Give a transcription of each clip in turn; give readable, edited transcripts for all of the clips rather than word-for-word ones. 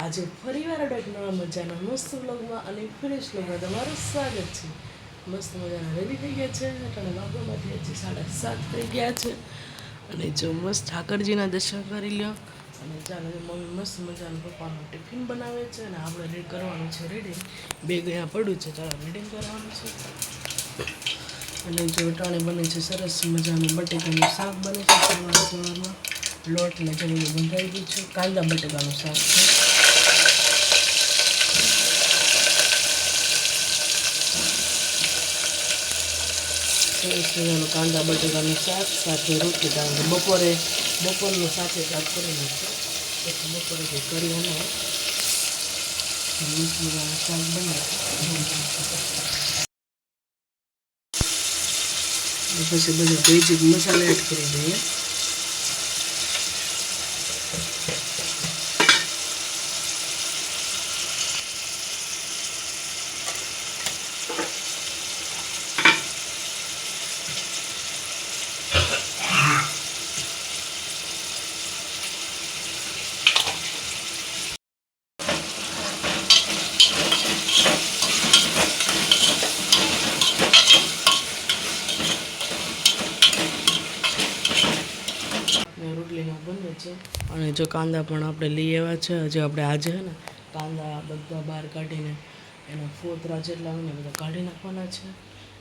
આજે ફરીવાર આપણે એક નવા મજાના મસ્ત વ્લોગમાં અને ફ્રેશ વ્લોગમાં તમારું સ્વાગત છે. મસ્ત મજાના રેડી થઈ ગયા છે અને વાગોમાંથી હજી 7:30 થઈ ગયા છે અને જો મસ્ત ઠાકરજીના દર્શન કરી લ્યો અને ચાલો મમ્મી મસ્ત મજાનું પપ્પાનું ટિફિન બનાવે છે અને આપણે રેડી કરવાનું છે રેડી બેગ અહીંયા પડ્યું છે ચાલો રેડિંગ કરવાનું છે. અને જો ટાણે બને છે સરસ મજાનું બટેકાનું શાક બને છે સવારમાં લોટ ને જમીને બંધાઈ ગયું છે કાંદા બટેકાનું શાક છે. સરસ મજાનું કાંદા બટેકાનું શાક સાથે રોટલી કારણ કે બપોરનું સાથે શાક કરી નાખશે પછી બપોરે કંઈ કર્યું ન મસ્ત મજાનું શાક બનાવે પછી બધું બેઝિક મસાલા એડ કરી દઈએ. રોટલીમાં બને છે અને જો કાંદા પણ આપણે લઈ આવ્યા છે હજી આપણે આજે છે ને કાંદા બધા બહાર કાઢીને એના ફોતરા જેટલા હોય ને બધા કાઢી નાખવાના છે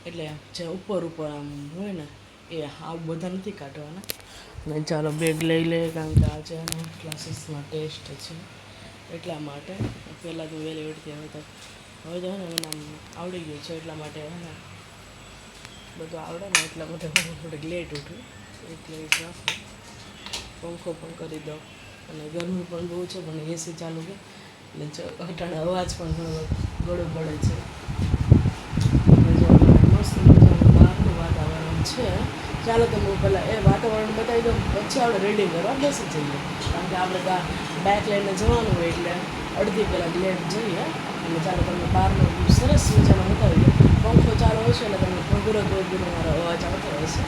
એટલે જે ઉપર આમ હોય ને એ આ બધા નથી કાઢવાના. ને ચાલો બેગ લઈ લે કારણ કે આજે ને ક્લાસીસમાં ટેસ્ટ છે એટલા માટે પહેલાં તો વહેલી ઉઠતી હવે તો ને મને આમ આવડી ગયું છે એટલા માટે ને બધું આવડે ને એટલા માટે હું થોડીક લેટ ઉઠું એટલે રાખું પંખો પણ કરી દઉં અને ગરમી પણ બહુ છે પણ એસી ચાલુ કે એટલે અટાણે અવાજ પણ ઘણો ગળો પડે છે. જો મસ્ત મજાનું બહારનું વાતાવરણ છે ચાલો તમે હું પહેલાં એ વાતાવરણ બતાવી દઉં પછી આપણે રેડી કરવા બેસી જઈએ કારણ કે આપણે બેક લઈને જવાનું હોય એટલે અડધી કલાક લેટ જઈએ અને ચાલો તમને બહારનો સરસ મજાનો બતાવી દઉં. પંખો ચાલુ હશે એટલે તમને ઘોઘરો મારો અવાજ આવતો હશે.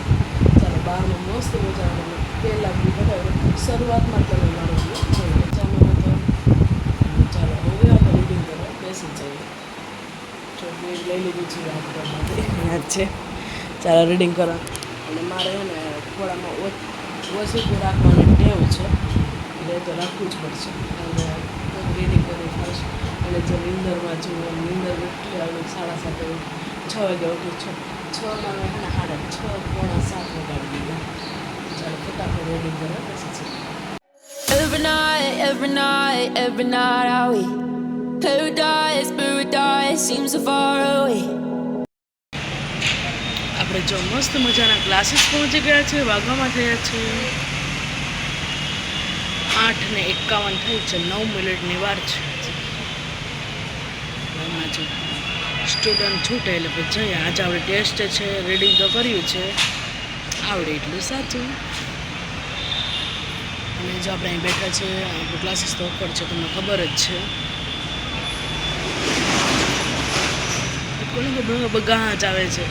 ચાલો બહારનું મસ્ત મજાનું પહેલાં બી બતાવી શરૂઆતમાં તમે મારો ચાલો હતો ચાલો હવે આપણે રીડિંગ કરવા બેસી જઈએ. જો બેગ લઈ લીધું છે આપણા માટે યાદ છે ચાલો રીડિંગ કરવા અને મારે ને થોડામાં ઓછી રાખવાની ટેવ છે એટલે તો રાખવું જ પડશે અને રીડિંગ કરી ફાસ્ટ અને જો નીંદરમાં જો નીંદર ઉઠી આવે 7:30 6 વાગે ઉઠી 6માં મેં 6:30 પોણા 7 વગાડી દીધા. ચાલો ફટાફટ રેડિંગ કરવા બેસી છે. Every night I we paradise seems so far away. આપણે જો મસ્ત મજાના ક્લાસીસ પહોંચી ગયા છે વાગવામાં થયા છે 8:51 થઈ છે 9 મિનિટની વાર છે. એમાં જો સ્ટુડન્ટ છૂટે એટલે પછી જઈએ. આજે આપણે ટેસ્ટ છે રીડિંગ તો કર્યું છે આવડે એટલું સાચું. અને જો આપણે અહીં બેઠા છે આપણું ક્લાસીસ તો ઉપર છે તમને ખબર જ છે. કોને બગા જ આવે છે.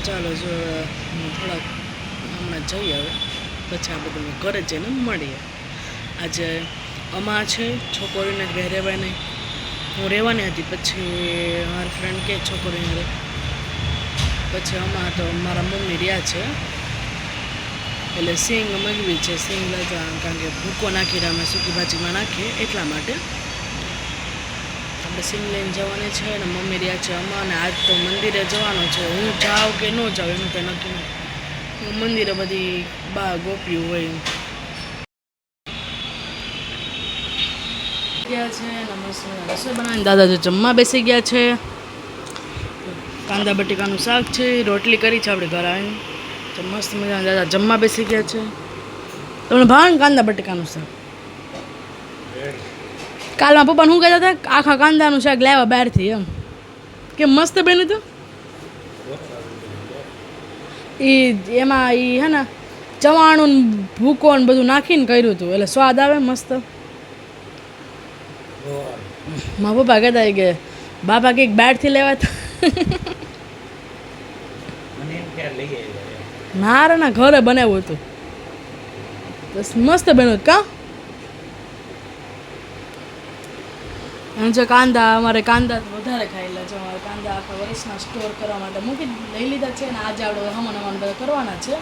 ચાલો જો થોડાક હમણાં જઈએ હવે પછી આપણે તમે ઘરે જઈને મળીએ. આજે અમા છે છોકરીને જ રહેવાય નહીં હું રહેવાની હતી પછી મારી ફ્રેન્ડ કે છોકરીને રહે પછી અમા તો મારા મમ્મી રહ્યા છે એટલે સિંગ મગવી છે સિંગ લેતા કારણ કે ભૂકો નાખીને અમે સૂકી ભાજીમાં નાખીએ એટલા માટે આપણે સિંગ લઈને જવાની છે અને મમ્મી રહ્યા છે અમાને આજ તો મંદિરે જવાનું છે. હું જાઉં કે ન જાઉં એનું કંઈ નક્કી નહીં. હું મંદિરે બધી બા ગોપીઓ હોય ગયા છે રસોઈ બનાવીને દાદા જો જમવા બેસી ગયા છે. કાંદા બટેકાનું શાક છે રોટલી કરી છે આપણે ઘર આવીને તો મસ્ત મજાના દાદા જમવા બેસી ગયા છે. તમને ભાવે ને કાંદા બટેકાનું શાક? કાલમાં પપ્પાને શું કહેતા હતા આખા કાંદાનું શાક લાવ્યા બહારથી એમ કેમ મસ્ત બન્યું હતું. એમાં હે ને ચવાણું ભૂકો ને બધું નાખીને કર્યું હતું એટલે સ્વાદ આવે મસ્ત. મારા પપ્પા કહેતા કે બાપા કંઈક બહારથી લેવા હતા ના રે ના ઘરે બનાવ્યું હતું તો બસ મસ્ત બન્યું કા. અને જો કાંદા અમારે કાંદા વધારે ખાયેલા છે. અમારે કાંદા આખા વર્ષના સ્ટોર કરવા માટે મૂકી લઈ લીધા છે અને આજે આપણે હમણાં બધા કરવાના છે.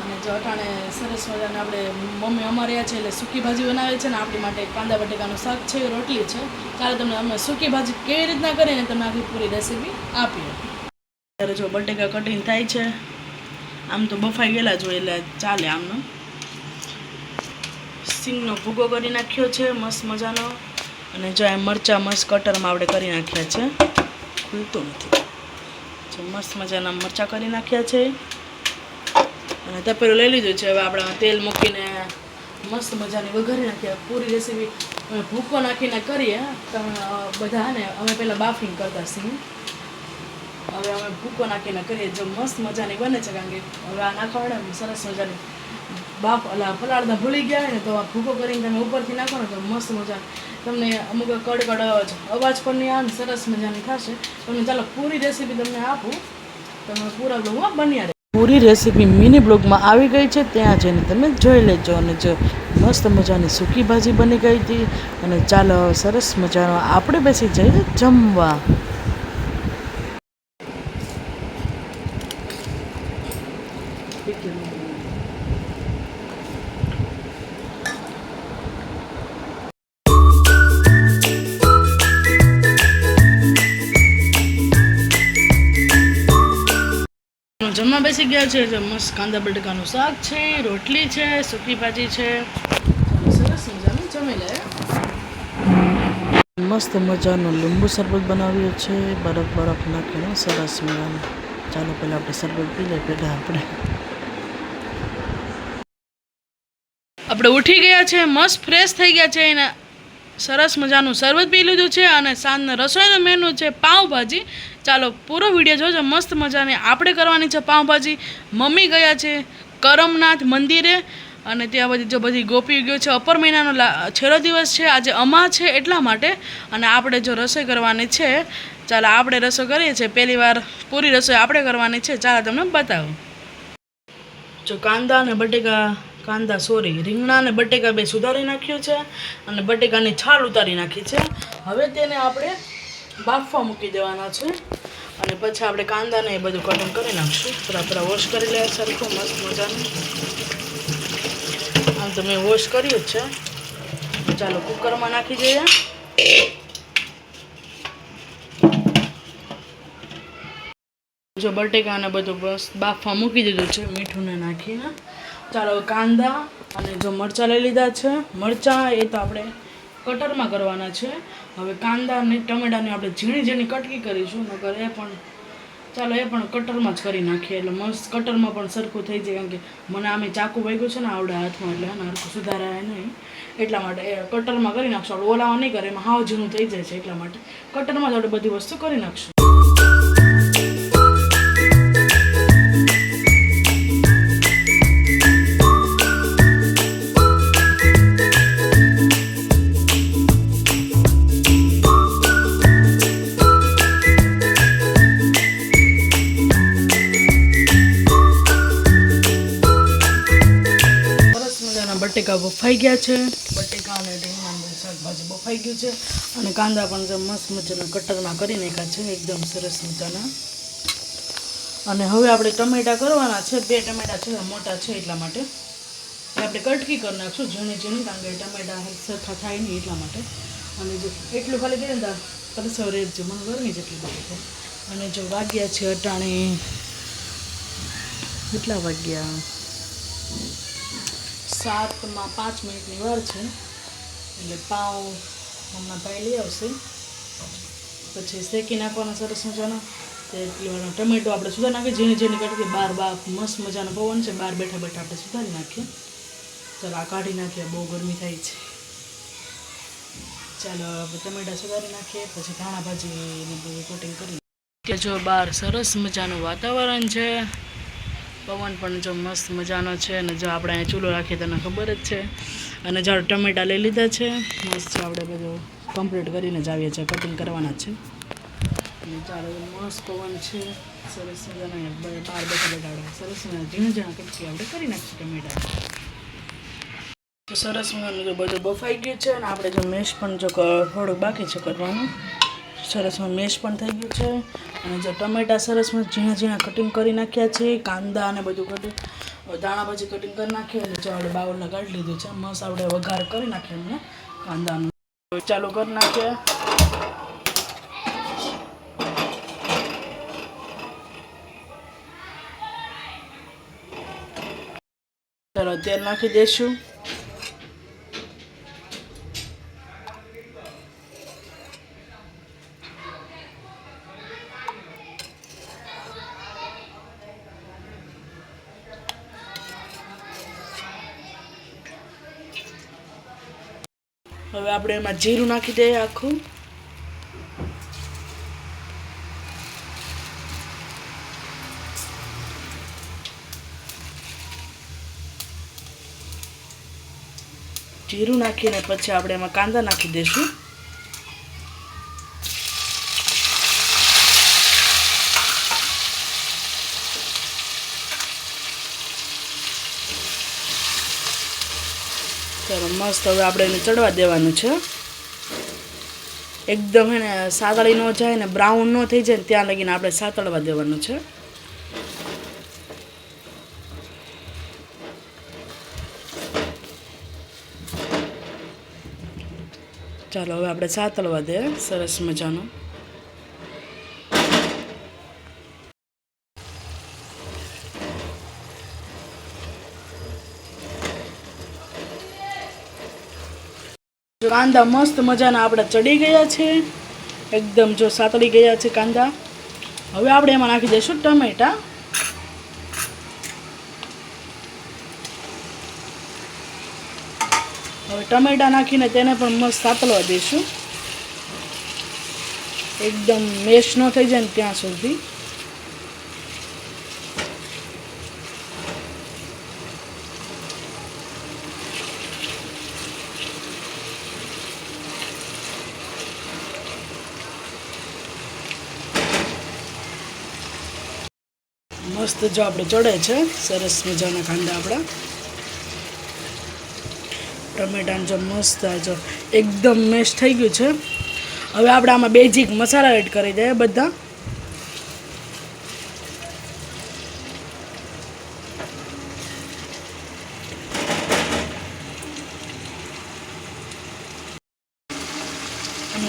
અને જો અટાણે સરસ મજાને આપણે મમ્મી અમારે છે એટલે સૂકી ભાજી બનાવે છે ને આપણી માટે કાંદા બટેકાનું શાક છે, રોટલી છે. ચાલો તમને અમે સૂકી ભાજી કેવી રીતના કરીને તમને આખી પૂરી રેસીપી આપીએ. ત્યારે જો બટેકા કટિંગ થાય છે. આમ તો બફાઈ ગયેલા જ હોય એટલે ચાલે આમનો. સિંગનો ભૂકો કરી નાખ્યો છે મસ્ત મજાનો. અને જો આ મરચાં મસ્ત કટરમાં આપણે કરી નાખ્યા છે, ખુલતું નથી. જો મસ્ત મજાના મરચાં કરી નાખ્યા છે. અને તપેલું લઈ લીધું છે. હવે આપણે તેલ મૂકીને મસ્ત મજાની વઘારી નાખીએ. પૂરી રેસીપી ભૂકો નાખીને કરીએ. તમે બધા ને અમે પહેલાં બાફિંગ કરતા સિંગ, હવે અમે ભૂકો નાખીને કરીએ. જો મસ્ત મજાની બને છે, કારણ કે હવે આ નાખવા ને સરસ મજાની પલાળતા ભૂલી ગયા હોય ને તો આ ભૂકો કરીને તમે ઉપરથી નાખો ને તો મસ્ત મજા તમને અમુક કડકડ અવાજ પણ નહીં આવે, સરસ મજાની થશે. તમને ચાલો પૂરી રેસીપી તમને આપું, તમે પૂરા બ્લોગમાં બન્યા રહે. પૂરી રેસીપી મિની બ્લોગમાં આવી ગઈ છે, ત્યાં જઈને તમે જોઈ લેજો. અને જો મસ્ત મજાની સૂકી ભાજી બની ગઈ હતી. અને ચાલો સરસ મજાનો આપણે બેસી જઈએ જમવા. જમવા બેસી ગયા છે. જો મસ્ત કાંદા બટેકાનું શાક છે, રોટલી છે, સૂકી ભાજી છે. સરસ મજાનું જમી લે. મસ્ત મજાનો લીંબુ શરબત બનાવ્યો છે, બરફ નાખીને સરસ મજાનું. ચાલો પહેલાં આપણે શરબત પી લઈએ. પહેલાં આપણે ઉઠી ગયા છે, મસ્ત ફ્રેશ થઈ ગયા છે, એને સરસ મજાનું શરબત પી લીધું છે. અને સાંજના રસોઈનો મેનુ છે પાઉંભાજી. ચાલો પૂરો વિડીયો જોજો. મસ્ત મજાની આપણે કરવાની છે પાઉંભાજી. મમ્મી ગયા છે કરમનાથ મંદિરે અને ત્યાં બધી ગોપી ગયો છે. અપર મહિનાનો છેલ્લો દિવસ છે આજે, અમા છે એટલા માટે. અને આપણે જો રસોઈ કરવાની છે, ચાલો આપણે રસોઈ કરીએ છીએ. પહેલી વાર પૂરી રસોઈ આપણે કરવાની છે. ચાલો તમને બતાવું. જો રીંગણા અને બટેકા બે સુધારી નાખ્યું છે અને બટેકાની છાલ ઉતારી નાખી છે. હવે તેને આપણે બાફવા મૂકી દેવાના છે. અને પછી આપણે કાંદાને એ બધું કટિંગ કરી નાખશું. થોડા વોશ કરી લે સરખું મસ્ત મજાનું. આમ તો મેં વોશ કર્યું જ છે. ચાલો કુકરમાં નાખી દઈએ. જો બટેકા અને બધું બસ બાફવા મૂકી દીધું છે મીઠું ને નાખીને. ચાલો કાંદા અને જો મરચાં લઈ લીધા છે. મરચાં એ તો આપણે કટરમાં કરવાના છે. હવે કાંદા અને ટમેટાની આપણે ઝીણી કટકી કરીશું. નકર એ પણ કટરમાં જ કરી નાખીએ એટલે મસ્ત કટરમાં પણ સરખું થઈ જાય. કારણ કે મને આમે ચાકુ વાગ્યું છે ને આવડે હાથમાં, એટલે હરખું સુધારાય નહીં. એટલા માટે એ કટરમાં કરી નાખશું. આપણે ઓલાવા નહીં કરે, એમાં હાવ ઝીણું થઈ જાય છે. એટલા માટે કટરમાં જ આપણે બધી વસ્તુ કરી નાખશું. બટેકા બફાઈ ગયા છે. બટેકા અને રીંગણાનું શાકભાજી બફાઈ ગયું છે. અને કાંદા પણ જો મસ્ત મજાના કટરમાં કરી નાખ્યા છે, એકદમ સરસ મજાના. અને હવે આપણે ટમેટા કરવાના છે. 2 ટમેટા છે, મોટા છે એટલા માટે આપણે કટકી કરી નાખશું ઝીણી, કારણ કે ટમેટા સરખા થાય નહીં એટલા માટે. અને જો એટલું ખાલી કરીએ ને પરસવ રેડજો, મને ગરમી જેટલી બધી છે. અને જો વાગ્યા છે અટાણે કેટલા વાગ્યા, 7:05 વાર છે. એટલે પાઉં હમણાં ભાઈ લઈ આવશે, પછી શેકી નાખવાના સરસ મજાના. તે એટલી વાર ટમેટો આપણે સુધારી નાખીએ ઝીણી કટકી. બહાર મસ્ત મજાનો પવન છે, બહાર બેઠા આપણે સુધારી નાખીએ. ચાલો આ કાઢી નાખીએ, બહુ ગરમી થાય છે. ચાલો આપણે ટમેટા સુધારી નાખીએ, પછી ધાણા ભાજીની બધું કોટિંગ કરી. કે જો બહાર સરસ મજાનું વાતાવરણ છે, પવન પણ જો મસ્ત મજાનો છે. અને જો આપણે અહીંયા ચૂલો રાખીએ તને ખબર જ છે. અને જો ટમેટા લઈ લીધા છે મસ્ત, આપણે બધું કમ્પ્લીટ કરીને જ આવીએ છીએ, કટિંગ કરવાના છે. અને ચાલો મસ્ત પવન છે, સરસ મજાના બહાર બેઠા સરસ મજાના ઝીણા કટકી આપણે કરી નાખીશું ટમેટા. સરસ મજાનું જો બધું બફાઈ ગયું છે અને આપણે જો મેશ પણ જો થોડુંક બાકી છે કરવાનું. સરસમાં મેશ પણ થઈ ગયું છે અને જો ટમેટા સરસમાં ઝીણા ઝીણા કટિંગ કરી નાખ્યા છે, કાંદા અને બધું કટિંગ દાણા ભાજી કટિંગ કરી નાખીએ એટલે જો આપણે બાઉલને કાઢી લીધું છે. મસ્ત આપણે વઘાર કરી નાખીએ એમને કાંદાનું ચાલુ કરી નાખીએ. ચાલો તેલ નાખી દઈશું. હવે આપણે એમાં જીરું નાખી દઈએ આખું. જીરું નાખીને પછી આપણે એમાં કાંદા નાખી દઈશું. ચાલો મસ્ત હવે આપણે એને ચડવા દેવાનું છે. એકદમ હે ને સાતળી ન જાય ને બ્રાઉન ન થઈ જાય ને ત્યાં લગીને આપણે સાતળવા દેવાનું છે. ચાલો હવે આપણે સાતળવા દે સરસ મજાનું. કાંદા મસ્ત મજાના આપણા ચડી ગયા છે, એકદમ જો સાતળી ગયા છે કાંદા. હવે આપણે એમાં નાખી દઈશું ટમેટા. હવે ટમેટા નાખીને તેને પણ મસ્ત સાતળવા દઈશું, એકદમ મેશ ન થઈ જાય ને ત્યાં સુધી. મસ્ત જો આપણે ચડે છે સરસ મજાના કાંદા આપણા. ટમેટાનું જો મસ્ત જો એકદમ મેશ થઈ ગયું છે. હવે આપણે આમાં બેઝિક મસાલા એડ કરી દઈએ બધા.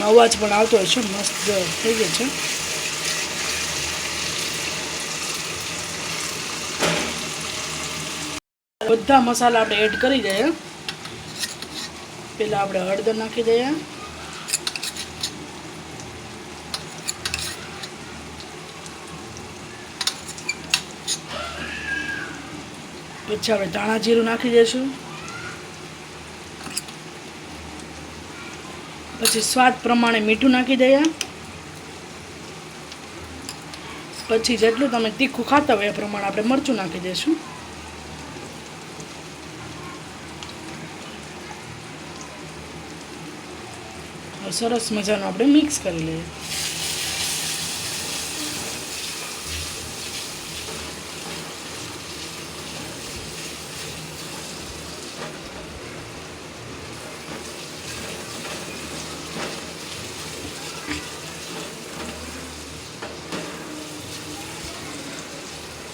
અવાજ પણ આવતો હોય છે, મસ્ત થઈ ગયો છે. બધા મસાલા આપણે એડ કરી દઈએ. પહેલાં આપણે હળદર નાખી દઈએ, પછી આપણે ધાણા જીરું નાખી દઈશું, પછી સ્વાદ પ્રમાણે મીઠું નાખી દઈએ, પછી જેટલું તમે તીખું ખાતા હોય એ પ્રમાણે આપણે મરચું નાખી દઈશું. સરસ મજાનું આપણે મિક્સ કરી લઈએ.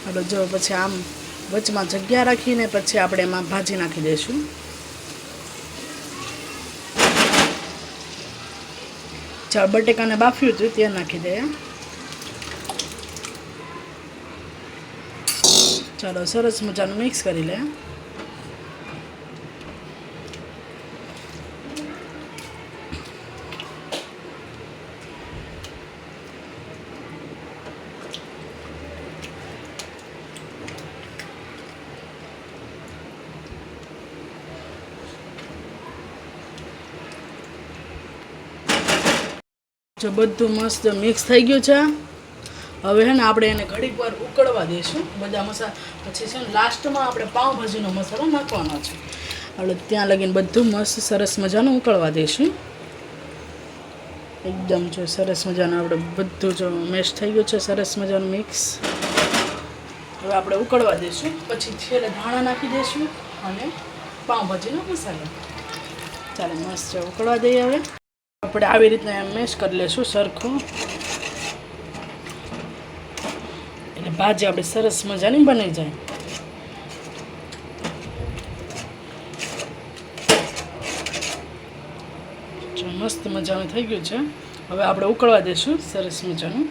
હવે જો પછી આમ વચમાં જગ્યા રાખીને પછી આપણે એમાં ભાજી નાખી દઈશું. ચાલ બટેકાને બાફ્યું હતું તે નાખી દઈએ. ચાલો સરસ મજાનું મિક્સ કરી લે. જો બધું મસ્ત મિક્સ થઈ ગયું છે. હવે છે ને આપણે એને ઘડીક વાર ઉકળવા દઈશું બધા મસાલા. પછી છે ને લાસ્ટમાં આપણે પાઉંભાજીનો મસાલો નાખવાનો છે. એટલે ત્યાં લગીને બધું મસ્ત સરસ મજાનું ઉકળવા દઈશું. એકદમ જો સરસ મજાનું આપણે બધું જો મેશ થઈ ગયું છે સરસ મજાનું મિક્સ. હવે આપણે ઉકળવા દઈશું. પછી છેલ્લે ધાણા નાખી દઈશું અને પાઉંભાજીનો મસાલો. ચાલો મસ્ત છે, ઉકળવા દઈએ. હવે આપણે આવી રીતના મેશ કરી લઈશું સરખું, એટલે ભાજી આપણે સરસ મજાની બની જાય. મસ્ત મજાનું થઈ ગયું છે. હવે આપણે ઉકળવા દઈશું સરસ મજાનું.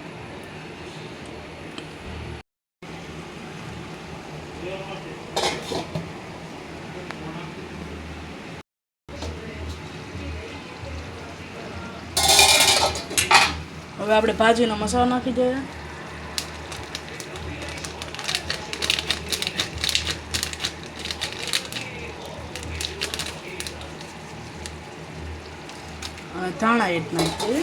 હવે આપણે ભાજીનો મસાલો નાખી દઈએ. ધાણા એડ નાખીએ.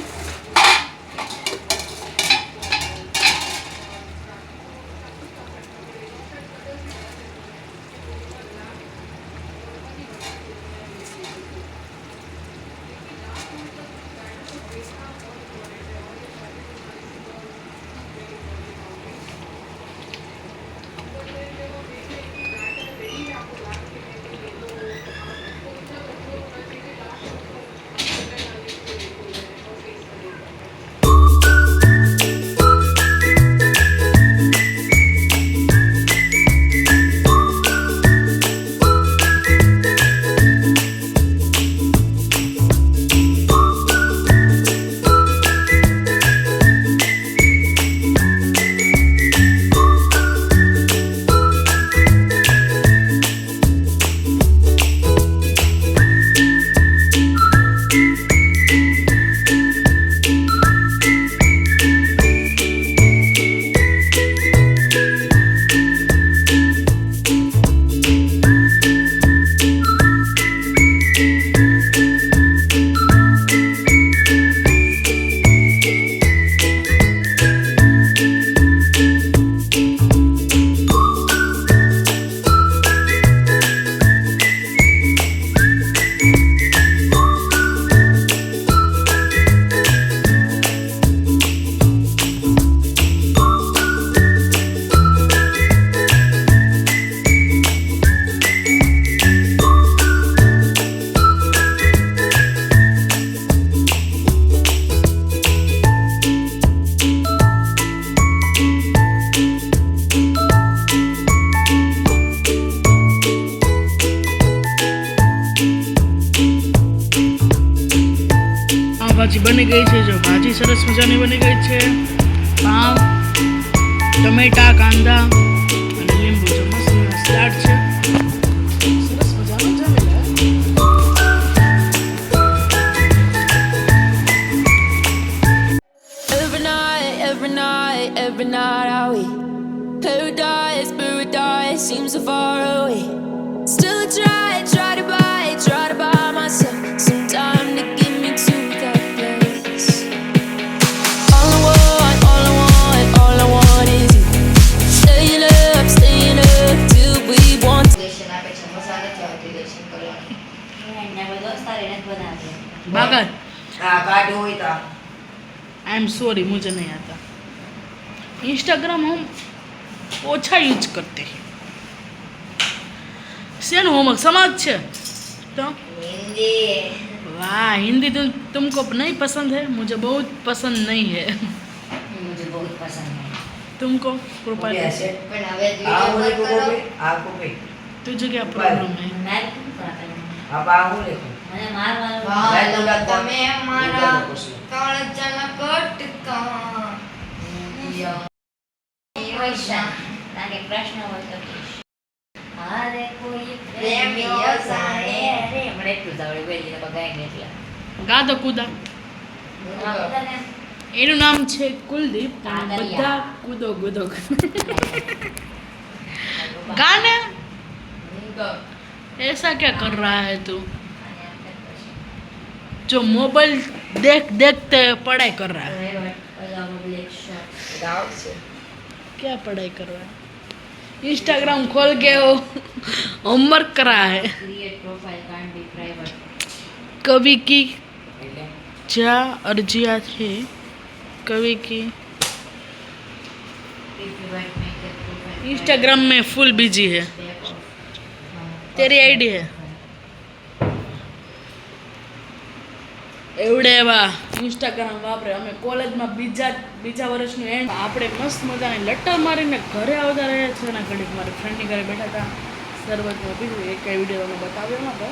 ભાજી બની ગઈ છે. જો ભાજી સરસ મજાની બની ગઈ છે. પાવ, ટમેટા, કાંદા અને લીંબુ જો મસ્ત સ્લાડ છે. સરસ મજાનું જમી લે. Every night are we paradise seems so far away. Still I try to buy myself some time to get me to that place. All I want is you. Staying up till we want. बागत हाँ काट हुई था I am sorry, मुझे नहीं आता. Instagram हम ओछा use करते हैं. सेन होमवर्क समाज છે तो हिंदी वाह, हिंदी तुमको नहीं पसंद है? मुझे बहुत पसंद नहीं है. मुझे बहुत पसंद है. तुमको कृपा कैसे પણ હવે आओ વિડિયો देखो કરો. भी आपको भी तुझे क्या प्रॉब्लम है? મેં શું કરતા आप आओ देखो મને મારવાનું વાહ, તમે મારા કાળજાના કટકા પૈસા તાકે પ્રશ્ન હોય તો પૂછ. હારે કોઈ પ્રેમીઓ સાણે રે મને એટલું જ આવડે વેલીને બગાઈને એટલે गा दो कूदा. બધાને એનું નામ છે કુલદીપ. અને કાગળિયા. બધા કૂદો કૂદો गाने ऐसा क्या कर रहा है तू? जो मोबाइल देखते पढ़ाई कर रहा है. गाँव से क्या पढ़ाई कर रहा है? इंस्टाग्राम खोल के वो होमवर्क कर रहा है. Create profile can't B private. कवि की એટલે जा अर्जिया थे. कवि की if you want make it profile Instagram में फुल बिजी है. तेरी आईडी है? એવડે એવા ઇન્સ્ટાગ્રામ વાપરે. અમે કોલેજમાં બીજા વર્ષનું એન્ડ આપણે મસ્ત મજાની લટ્ટર મારીને ઘરે આવતા રહ્યા છે અને ઘડીક મારી ફ્રેન્ડની ઘરે બેઠા હતા, શરબતમાં પીધું. એક વિડીયો તમને બતાવ્યો નહોતો.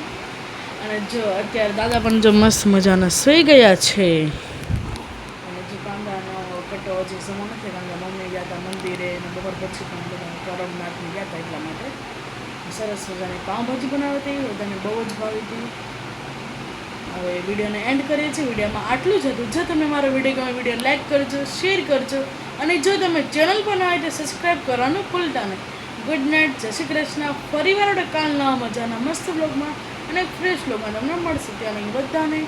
અને જો અત્યારે દાદા પણ જો મસ્ત મજાના સૂઈ ગયા છે. અને જો કાંદાનો કટો હજી સમો નથી, કારણ કે મમ્મી ગયા હતા મંદિરે અને બપોર પછી પણ બધા કરમનાથની ગયા હતા, એટલા માટે સરસ મજાની પાઉંભાજી બનાવી હતી, બધાને બહુ જ ભાવી હતી. હવે વિડીયોને એન્ડ કરીએ છીએ. વિડીયોમાં આટલું જ હતું. જો તમે મારો વિડીયો ગમે, વિડીયો લાઈક કરજો, શેર કરજો અને જો તમે ચેનલ પર નવા હોય તો સબસ્ક્રાઈબ કરવાનું ભૂલતા નહીં. ગુડ નાઇટ, જય શ્રી કૃષ્ણ. ફરીવાર આપણે કાલ નવા મજાના મસ્ત બ્લોગમાં અને ફ્રેશ બ્લોગમાં તમને મળશે. ત્યાં બધાને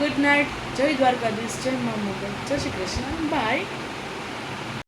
ગુડ નાઇટ, જય દ્વારકાધીશ, જય મા મોગલ, જય શ્રી કૃષ્ણ, બાય.